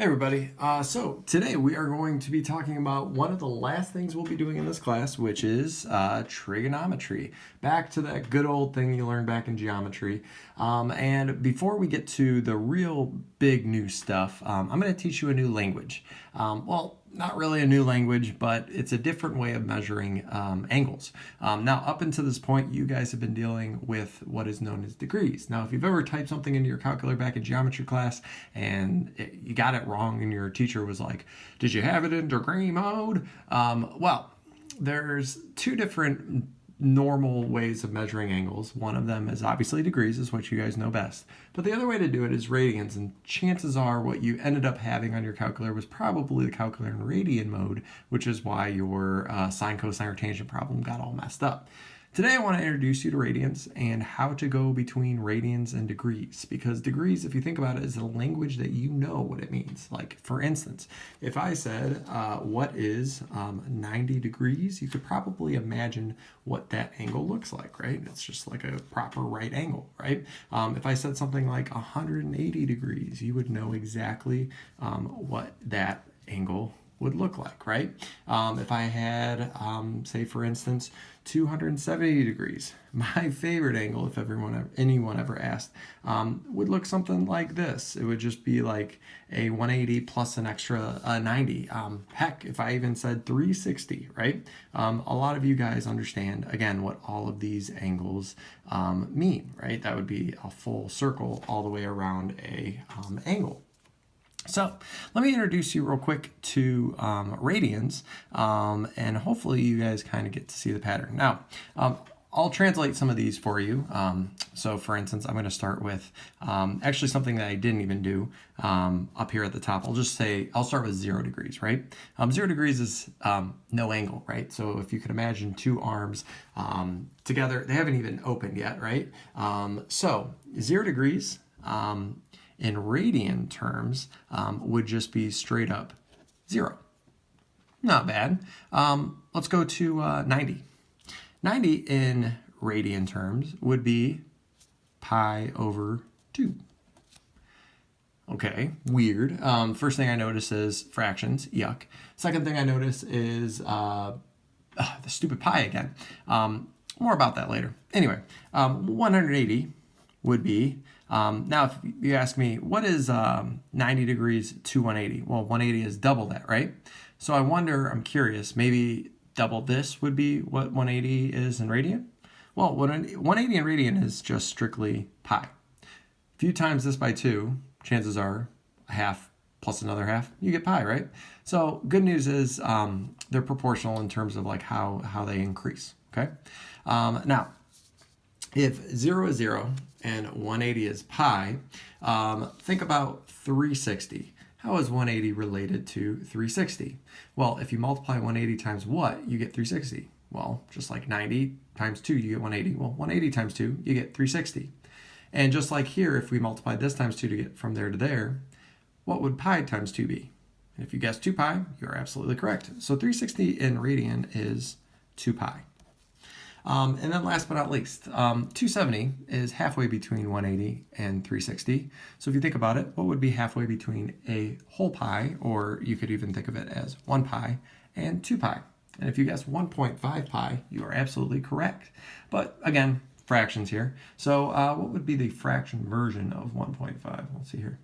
Hey everybody. So today we are going to be talking about one of the last things we'll be doing in this class, which is trigonometry. Back to that good old thing you learned back in geometry. And before we get to the real big new stuff, I'm going to teach you a new language. Well, not really a new language, but it's a different way of measuring angles. Now, up until this point, you guys have been dealing with what is known as degrees. Now, if you've ever typed something into your calculator back in geometry class and you got it wrong and your teacher was like, did you have it in degree mode? Well, there's two different normal ways of measuring angles. One of them is obviously degrees, is what you guys know best. But the other way to do it is radians, and chances are what you ended up having on your calculator was probably the calculator in radian mode, which is why your sine, cosine, or tangent problem got all messed up. Today I want to introduce you to radians and how to go between radians and degrees, because degrees, if you think about it, is a language that you know what it means. Like, for instance, if I said, what is 90 degrees, you could probably imagine what that angle looks like, right? It's just like a proper right angle, right? If I said something like 180 degrees, you would know exactly what that angle would look like, right? If I had, say for instance, 270 degrees, my favorite angle, if anyone ever asked, would look something like this. It would just be like a 180 plus an extra 90. Heck, if I even said 360, right? A lot of you guys understand, again, what all of these angles mean, right? That would be a full circle all the way around a angle. So let me introduce you real quick to radians, and hopefully you guys kind of get to see the pattern. Now, I'll translate some of these for you. So for instance, I'm going to start with actually something that I didn't even do up here at the top. I'll start with 0 degrees, right? 0 degrees is no angle, right? So if you could imagine two arms together, they haven't even opened yet, right? So 0 degrees, in radian terms, would just be straight up 0. Not bad. Let's go to 90. 90 in radian terms would be pi over 2. Okay, weird. First thing I notice is fractions, yuck. Second thing I notice is the stupid pi again. More about that later. Anyway, 180 would be, now if you ask me, what is 90 degrees to 180? Well, 180 is double that, right? So I'm curious, maybe double this would be what 180 is in radian? Well, 180 in radian is just strictly pi. If you times this by 2, chances are a half plus another half, you get pi, right? So good news is they're proportional in terms of like how they increase, okay? Now, if 0 is 0 and 180 is pi, think about 360. How is 180 related to 360? Well, if you multiply 180 times what, you get 360. Well, just like 90 times 2, you get 180. Well, 180 times 2, you get 360. And just like here, if we multiply this times 2 to get from there to there, what would pi times 2 be? And if you guessed 2 pi, you're absolutely correct. So 360 in radian is 2 pi. And then last but not least, 270 is halfway between 180 and 360. So if you think about it, what would be halfway between a whole pi, or you could even think of it as 1 pi, and 2 pi? And if you guess 1.5 pi, you are absolutely correct. But again, fractions here. So what would be the fraction version of 1.5? Let's see here.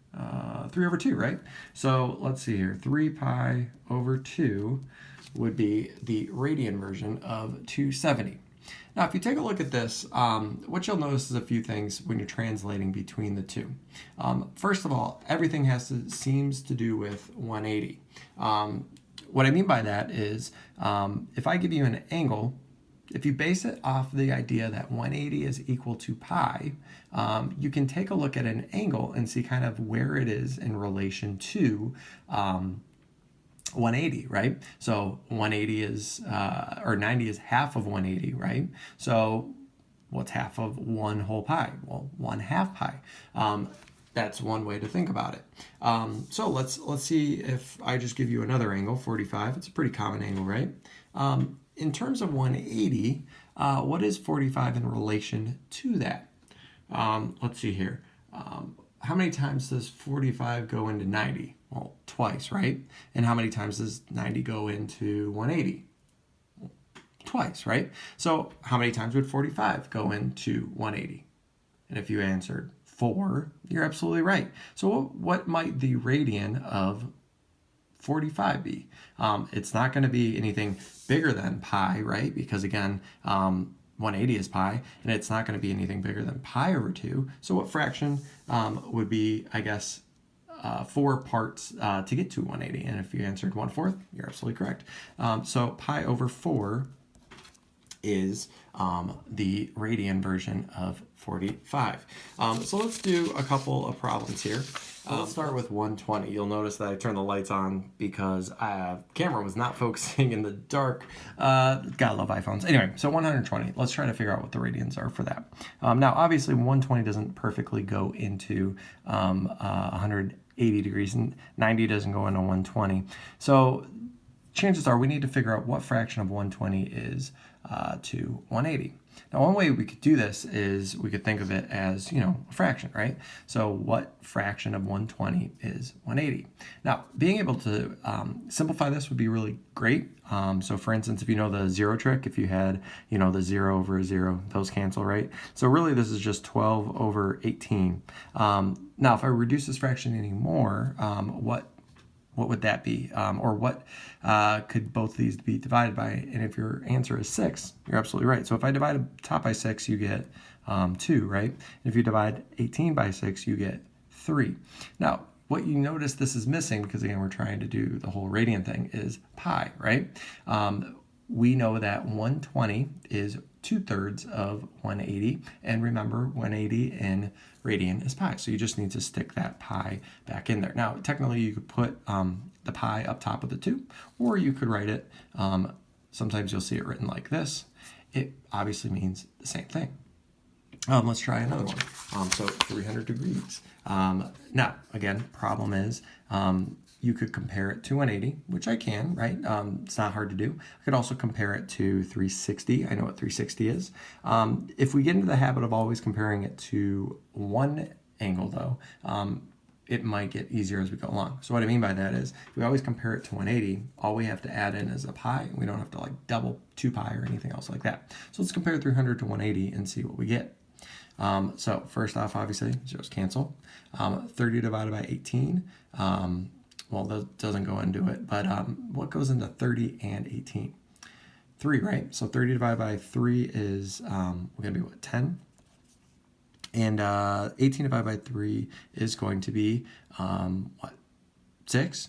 3 over 2, right? So let's see here. 3 pi over 2 would be the radian version of 270. Now, if you take a look at this, what you'll notice is a few things when you're translating between the two. First of all, everything seems to do with 180. What I mean by that is, if I give you an angle, if you base it off the idea that 180 is equal to pi, you can take a look at an angle and see kind of where it is in relation to 180, right? So 180 is, or 90 is half of 180, right? So what's half of 1 whole pi? Well, 1/2 pi. That's one way to think about it. So let's see if I just give you another angle, 45. It's a pretty common angle, right? In terms of 180, what is 45 in relation to that? Let's see here. how many times does 45 go into 90? Well, twice, right? And how many times does 90 go into 180? Twice, right? So how many times would 45 go into 180? And if you answered 4, you're absolutely right. So what might the radian of 45 be? It's not going to be anything bigger than pi, right? Because again, 180 is pi, and it's not going to be anything bigger than pi over 2. So what fraction would be, I guess, 4 parts to get to 180? And if you answered 1/4, you're absolutely correct. So pi over 4 is the radian version of 45. So let's do a couple of problems here. Let's start with 120. You'll notice that I turned the lights on because camera was not focusing in the dark. Gotta love iPhones. Anyway, so 120. Let's try to figure out what the radians are for that. Now, obviously, 120 doesn't perfectly go into 180 degrees, and 90 doesn't go into 120. So chances are we need to figure out what fraction of 120 is to 180. Now, one way we could do this is we could think of it as, a fraction, right? So what fraction of 120 is 180? Now, being able to simplify this would be really great. So for instance, if you know the zero trick, if you had, the 0 over a 0, those cancel, right? So really this is just 12 over 18. Now, if I reduce this fraction anymore, what would that be? Or what could both of these be divided by? And if your answer is 6, you're absolutely right. So if I divide a top by 6, you get 2, right? And if you divide 18 by 6, you get 3. Now, what you notice this is missing, because again, we're trying to do the whole radian thing, is pi, right? We know that 120 is 2/3 of 180. And remember, 180 in radian is pi. So you just need to stick that pi back in there. Now, technically, you could put the pi up top of the 2, or you could write it. Sometimes you'll see it written like this. It obviously means the same thing. Let's try another one. So 300 degrees. Now, again, problem is you could compare it to 180, which I can, right? It's not hard to do. I could also compare it to 360. I know what 360 is. If we get into the habit of always comparing it to one angle, though, it might get easier as we go along. So what I mean by that is, if we always compare it to 180, all we have to add in is a pi. We don't have to double 2 pi or anything else like that. So let's compare 300 to 180 and see what we get. So first off, obviously, zeros cancel. 30 divided by 18. Well, that doesn't go into it, but what goes into 30 and 18? 3, right? So 30 divided by 3 is going to be, 10? And 18 divided by 3 is going to be, 6?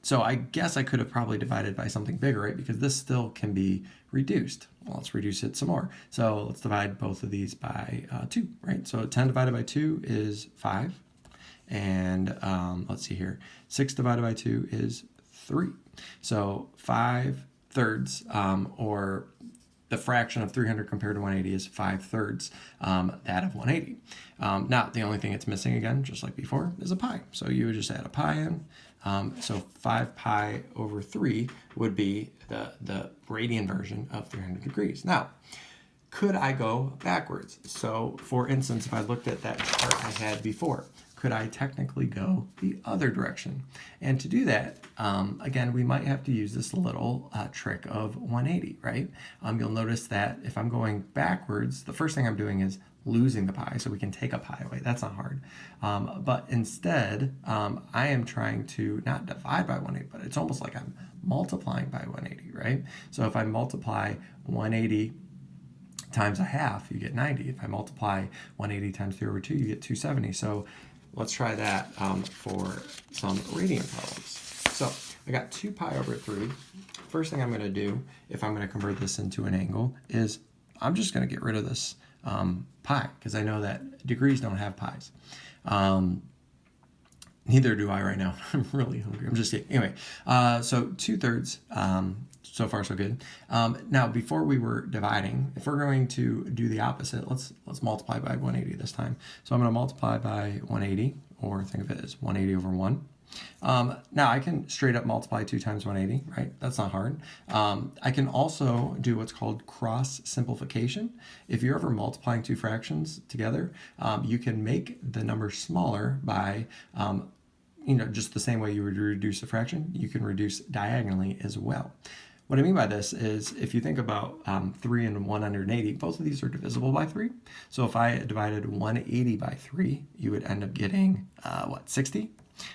So I guess I could have probably divided by something bigger, right? Because this still can be reduced. Well, let's reduce it some more. So let's divide both of these by 2, right? So 10 divided by 2 is 5. And let's see here, 6 divided by 2 is 3. So 5/3, or the fraction of 300 compared to 180 is 5/3 that of 180. Now, the only thing it's missing, again, just like before, is a pi. So you would just add a pi in. So 5 pi over 3 would be the radian version of 300 degrees. Now, could I go backwards? So, for instance, if I looked at that chart I had before, could I technically go the other direction? And to do that, again, we might have to use this little trick of 180, right? You'll notice that if I'm going backwards, the first thing I'm doing is losing the pi, so we can take a pi away. That's not hard. But instead, I am trying to not divide by 180, but it's almost like I'm multiplying by 180, right? So if I multiply 180 times a half, you get 90. If I multiply 180 times 3 over 2, you get 270. So let's try that for some radian problems. So I got 2 pi over 3. First thing I'm going to do, if I'm going to convert this into an angle, is I'm just going to get rid of this pi, because I know that degrees don't have pi's. Neither do I right now. I'm really hungry. I'm just kidding. Anyway, so 2/3. So far, so good. Now, before we were dividing, if we're going to do the opposite, let's multiply by 180 this time. So I'm going to multiply by 180, or think of it as 180 over 1. Now I can straight up multiply 2 times 180, right? That's not hard. I can also do what's called cross simplification. If you're ever multiplying two fractions together, you can make the number smaller by just the same way you would reduce a fraction, you can reduce diagonally as well. What I mean by this is if you think about 3 and 180, both of these are divisible by 3. So if I divided 180 by 3, you would end up getting, 60?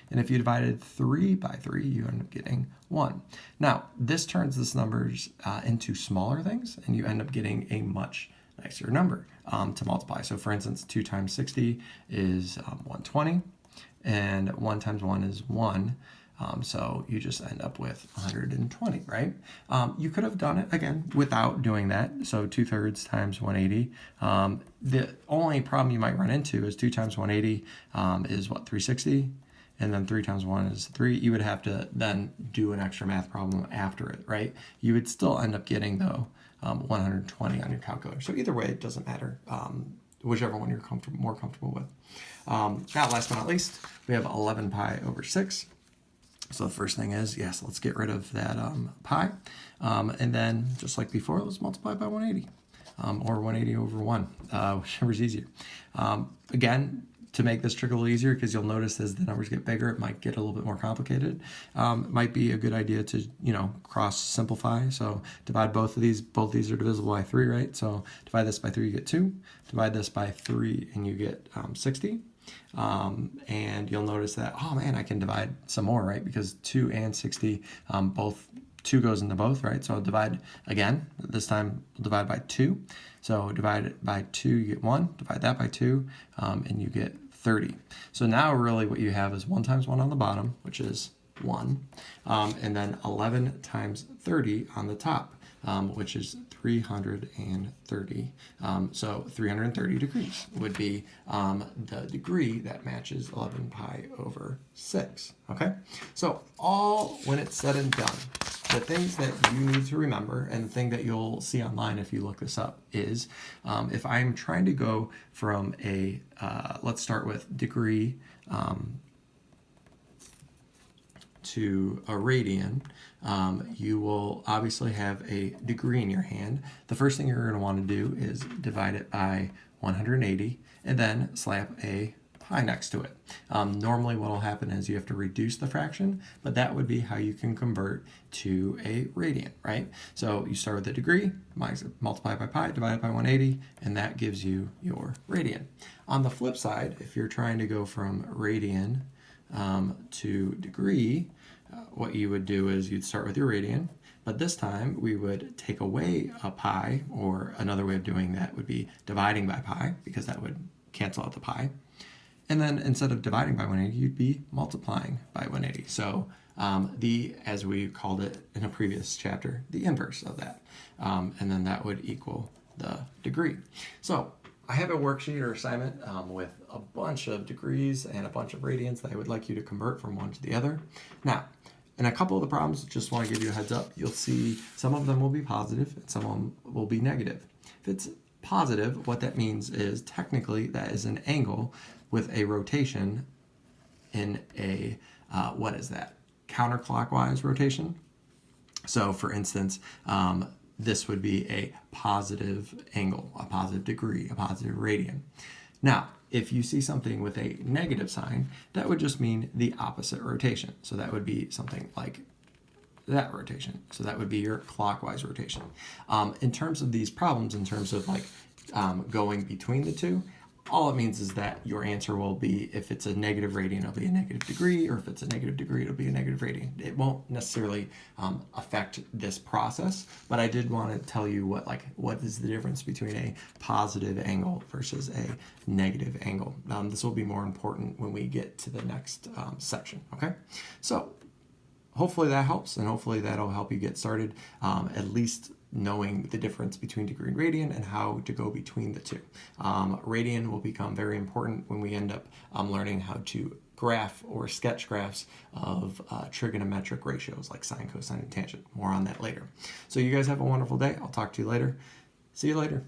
And if you divided 3 by 3, you end up getting 1. Now, this turns this numbers into smaller things, and you end up getting a much nicer number to multiply. So for instance, 2 times 60 is 120, and 1 times 1 is 1. So you just end up with 120, right? You could have done it, again, without doing that. So 2/3 times 180. The only problem you might run into is 2 times 180 is what, 360? And then 3 times 1 is 3. You would have to then do an extra math problem after it, right? You would still end up getting, though, 120 on your calculator. So either way, it doesn't matter. Whichever one you're more comfortable with. Now, last but not least, we have 11 pi over 6. So the first thing is, yes, let's get rid of that pi. And then, just like before, let's multiply by 180. Or 180 over 1, whichever's easier. Again, to make this trick a little easier, because you'll notice as the numbers get bigger, it might get a little bit more complicated. It might be a good idea to, cross simplify. So divide both of these. Both these are divisible by 3, right? So divide this by 3, you get 2. Divide this by 3, and you get 60. And you'll notice that, oh man, I can divide some more, right? Because 2 and 60, both 2 goes into both, right? So I'll divide again. This time we'll divide by 2. So divide it by 2, you get 1. Divide that by 2, and you get 30. So now really what you have is 1 times 1 on the bottom, which is 1, and then 11 times 30 on the top, which is 330. So 330 degrees would be the degree that matches 11 pi over 6. Okay? So all when it's said and done, the things that you need to remember, and the thing that you'll see online if you look this up, is if I'm trying to go from a, let's start with degree to a radian, you will obviously have a degree in your hand. The first thing you're going to want to do is divide it by 180 and then slap a pi next to it. Normally what will happen is you have to reduce the fraction, but that would be how you can convert to a radian, right? So you start with a degree, multiply by pi, divide it by 180, and that gives you your radian. On the flip side, if you're trying to go from radian to degree, what you would do is you'd start with your radian, but this time we would take away a pi, or another way of doing that would be dividing by pi, because that would cancel out the pi. And then instead of dividing by 180, you'd be multiplying by 180. So as we called it in a previous chapter, the inverse of that. And then that would equal the degree. So I have a worksheet or assignment with a bunch of degrees and a bunch of radians that I would like you to convert from one to the other. Now, in a couple of the problems, just want to give you a heads up, you'll see some of them will be positive and some of them will be negative. If it's positive, what that means is technically that is an angle with a rotation in a, what is that? Counterclockwise rotation. So for instance, this would be a positive angle, a positive degree, a positive radian. Now, if you see something with a negative sign, that would just mean the opposite rotation. So that would be something like that rotation. So that would be your clockwise rotation. In terms of these problems, in terms of going between the two, all it means is that your answer will be, if it's a negative radian, it'll be a negative degree, or if it's a negative degree, it'll be a negative radian. It won't necessarily affect this process, but I did want to tell you what is the difference between a positive angle versus a negative angle. This will be more important when we get to the next section, okay? So hopefully that helps, and hopefully that'll help you get started, at least knowing the difference between degree and radian and how to go between the two. Radian will become very important when we end up learning how to graph or sketch graphs of trigonometric ratios like sine, cosine, and tangent. More on that later. So you guys have a wonderful day. I'll talk to you later. See you later.